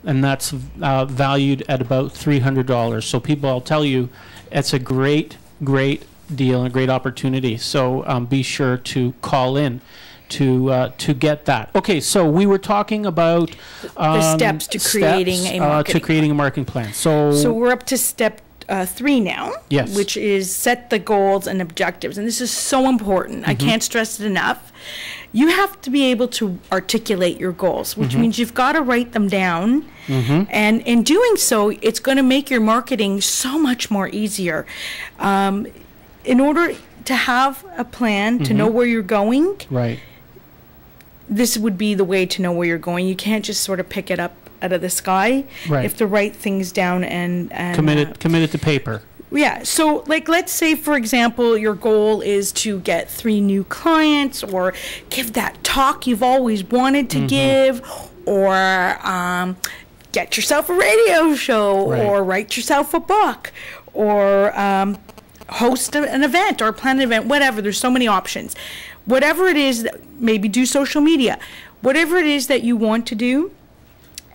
and that's valued at about $300. So people, I'll tell you, it's a great deal and a great opportunity. So be sure to call in to get that. Okay, so we were talking about the steps to creating a marketing plan. So we're up to step 3 now, yes, which is set the goals and objectives. And this is so important. I can't stress it enough. You have to be able to articulate your goals, which means you've got to write them down. And in doing so, it's going to make your marketing so much more easier. In order to have a plan, to know where you're going, right, this would be the way to know where you're going. You can't just sort of pick it up out of the sky. Right. You have to write things down and commit it to paper. Yeah. So, like, let's say, for example, your goal is to get 3 new clients, or give that talk you've always wanted to give, or get yourself a radio show, right, or write yourself a book, or host an event or plan an event, whatever. There's so many options. Whatever it is, maybe do social media. Whatever it is that you want to do,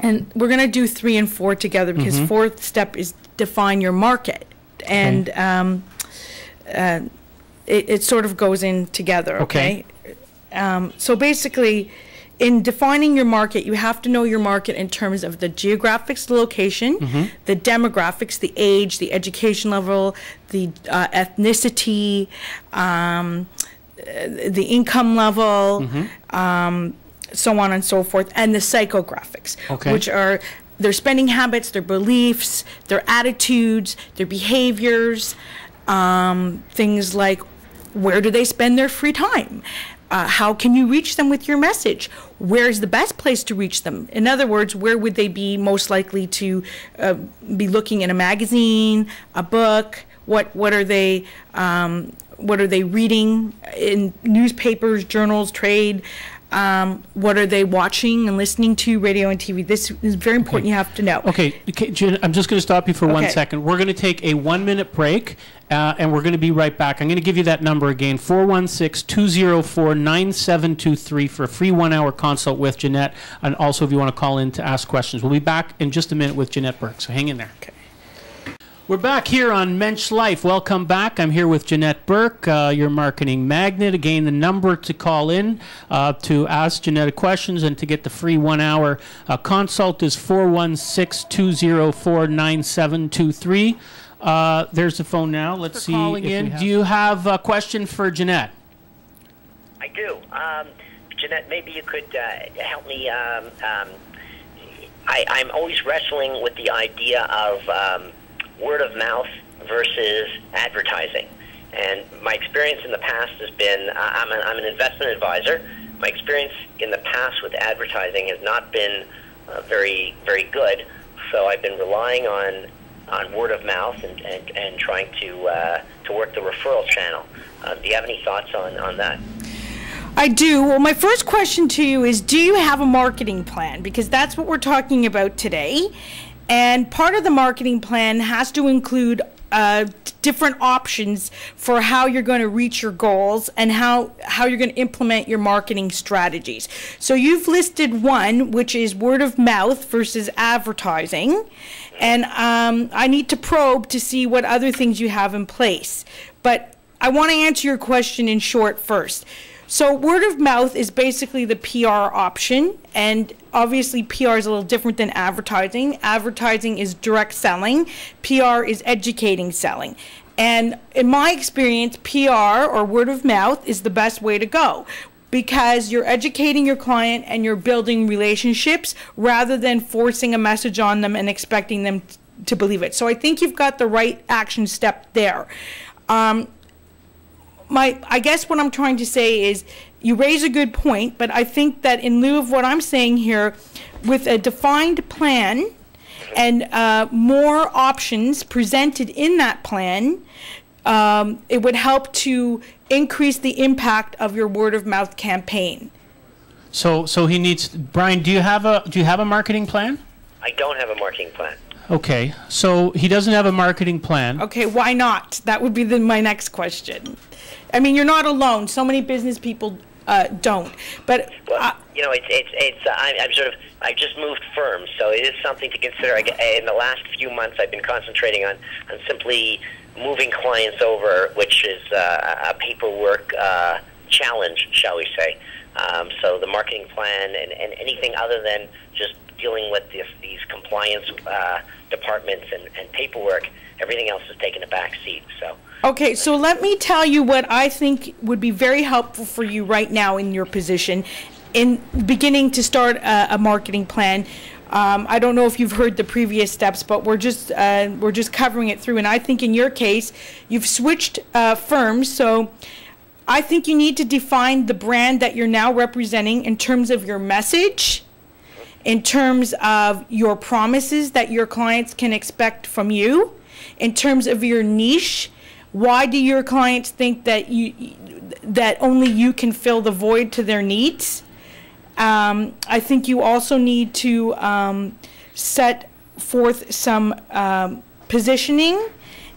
and we're going to do 3 and 4 together, because 4th step is define your market. And it sort of goes in together, okay? So basically, in defining your market, you have to know your market in terms of the geographics, the location, the demographics, the age, the education level, the ethnicity, the income level, so on and so forth, and the psychographics, which are their spending habits, their beliefs, their attitudes, their behaviors, things like where do they spend their free time? How can you reach them with your message? Where's the best place to reach them? In other words, where would they be most likely to be looking in a magazine, a book? What are they reading in newspapers, journals, trade? What are they watching and listening to, radio and TV? This is very important. You have to know. Okay, Jen, I'm just going to stop you for 1 second. We're going to take a 1-minute break, and we're going to be right back. I'm going to give you that number again, 416-204-9723 for a free 1-hour consult with Jeanette, and also if you want to call in to ask questions. We'll be back in just a minute with Jeanette Burke, so hang in there. Okay. We're back here on Mensch Life. Welcome back. I'm here with Jeanette Burke, your marketing magnet. Again, the number to call in to ask Jeanette questions and to get the free 1-hour consult is 416-204-9723. There's the phone now. Let's see. Calling in. Do you have a question for Jeanette? I do. Jeanette, maybe you could help me. I'm always wrestling with the idea of word of mouth versus advertising. And my experience in the past has been, I'm an investment advisor. My experience in the past with advertising has not been very good. So I've been relying on word of mouth and trying to work the referral channel. Do you have any thoughts on that? I do. Well, my first question to you is, do you have a marketing plan? Because that's what we're talking about today. And part of the marketing plan has to include different options for how you're going to reach your goals and how you're going to implement your marketing strategies. So you've listed one, which is word of mouth versus advertising. And I need to probe to see what other things you have in place. But I want to answer your question in short first. So word of mouth is basically the PR option, and obviously PR is a little different than advertising. Advertising is direct selling. PR is educating selling. And in my experience, PR or word of mouth is the best way to go, because you're educating your client and you're building relationships rather than forcing a message on them and expecting them to believe it. So I think you've got the right action step there. I guess what I'm trying to say is, you raise a good point, but I think that in lieu of what I'm saying here, with a defined plan and more options presented in that plan, it would help to increase the impact of your word of mouth campaign. So he needs, Brian, do you have a marketing plan? I don't have a marketing plan. Okay, so he doesn't have a marketing plan. Okay, why not? That would be my next question. I mean, you're not alone. So many business people don't. But well, you know, I'm sort of I just moved firms, so it is something to consider. In the last few months, I've been concentrating on simply moving clients over, which is a paperwork challenge, shall we say. So the marketing plan and anything other than just dealing with these compliance departments and paperwork, everything else is taking a back seat. So. Okay, so let me tell you what I think would be very helpful for you right now in your position in beginning to start a marketing plan. I don't know if you've heard the previous steps, but we're just covering it through. And I think in your case, you've switched firms, so I think you need to define the brand that you're now representing in terms of your message, in terms of your promises that your clients can expect from you, in terms of your niche. Why do your clients think that that only you can fill the void to their needs? I think you also need to set forth some positioning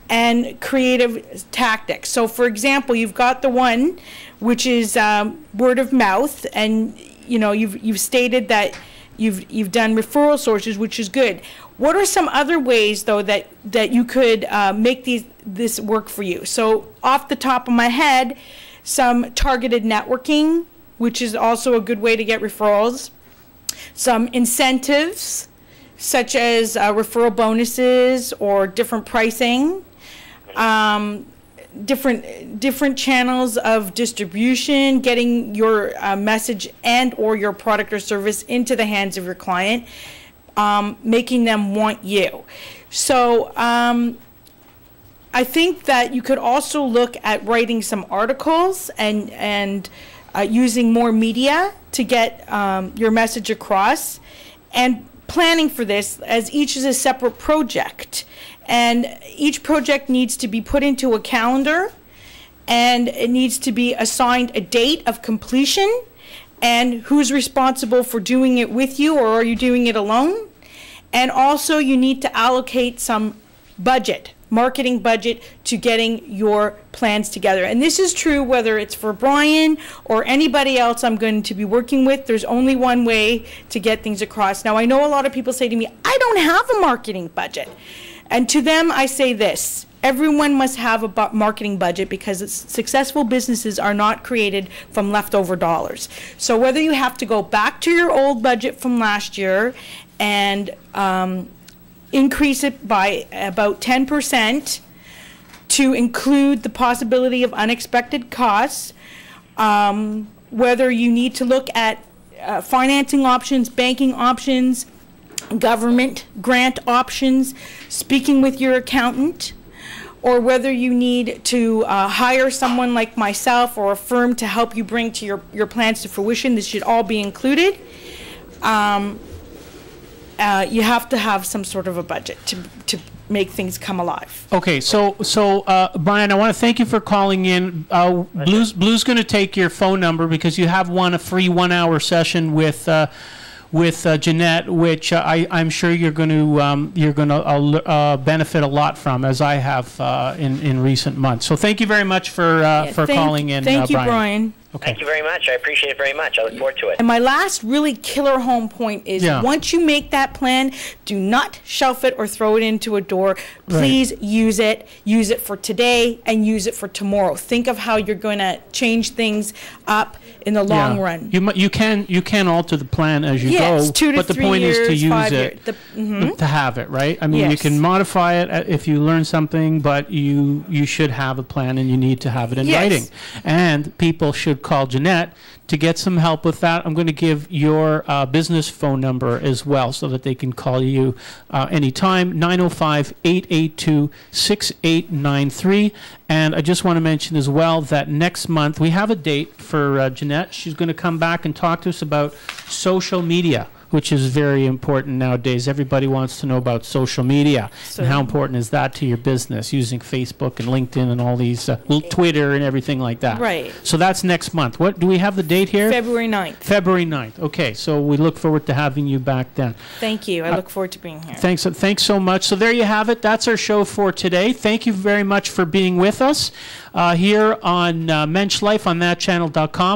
and creative tactics. So, for example, you've got the one which is word of mouth, and you've stated that you've done referral sources, which is good. What are some other ways, though, that you could make this work for you? So, off the top of my head, some targeted networking, which is also a good way to get referrals. Some incentives, such as referral bonuses or different pricing. Different channels of distribution, getting your message and or your product or service into the hands of your client, making them want you. So I think that you could also look at writing some articles and using more media to get your message across, and planning for this, as each is a separate project. And each project needs to be put into a calendar, and it needs to be assigned a date of completion and who's responsible for doing it with you, or are you doing it alone? And also you need to allocate some budget, marketing budget, to getting your plans together. And this is true whether it's for Brian or anybody else I'm going to be working with. There's only one way to get things across. Now, I know a lot of people say to me, I don't have a marketing budget. And to them, I say this: everyone must have a marketing budget, because successful businesses are not created from leftover dollars. So whether you have to go back to your old budget from last year and increase it by about 10% to include the possibility of unexpected costs, whether you need to look at financing options, banking options, government grant options, speaking with your accountant, or whether you need to hire someone like myself or a firm to help you bring to your plans to fruition. This should all be included. You have to have some sort of a budget to make things come alive. Okay, so Brian, I want to thank you for calling in. Blue's going to take your phone number, because you have won a free 1-hour session with Jeanette, which I'm sure you're going to benefit a lot from, as I have in recent months. So thank you very much for calling in. Thank you, Brian. Okay. Thank you very much. I appreciate it very much. I look forward to it. And my last really killer home point is, once you make that plan, do not shelf it or throw it into a door. Please use it. Use it for today and use it for tomorrow. Think of how you're going to change things up in the long run. You can alter the plan as you go, 2 to but the 3 point years, is to use 5 it, years. to have it, right? I mean, you can modify it if you learn something, but you should have a plan, and you need to have it in writing. And people should call Jeanette to get some help with that. I'm going to give your business phone number as well, so that they can call you anytime, 905-882-6893. And I just want to mention as well that next month we have a date for Jeanette. She's going to come back and talk to us about social media, which is very important nowadays. Everybody wants to know about social media, and how important is that to your business, using Facebook and LinkedIn and all these, Twitter and everything like that. Right. So that's next month. What do we have the date here? February 9th. February 9th. Okay, so we look forward to having you back then. Thank you. I look forward to being here. Thanks so much. So there you have it. That's our show for today. Thank you very much for being with us here on Mensch Life on thatchannel.com.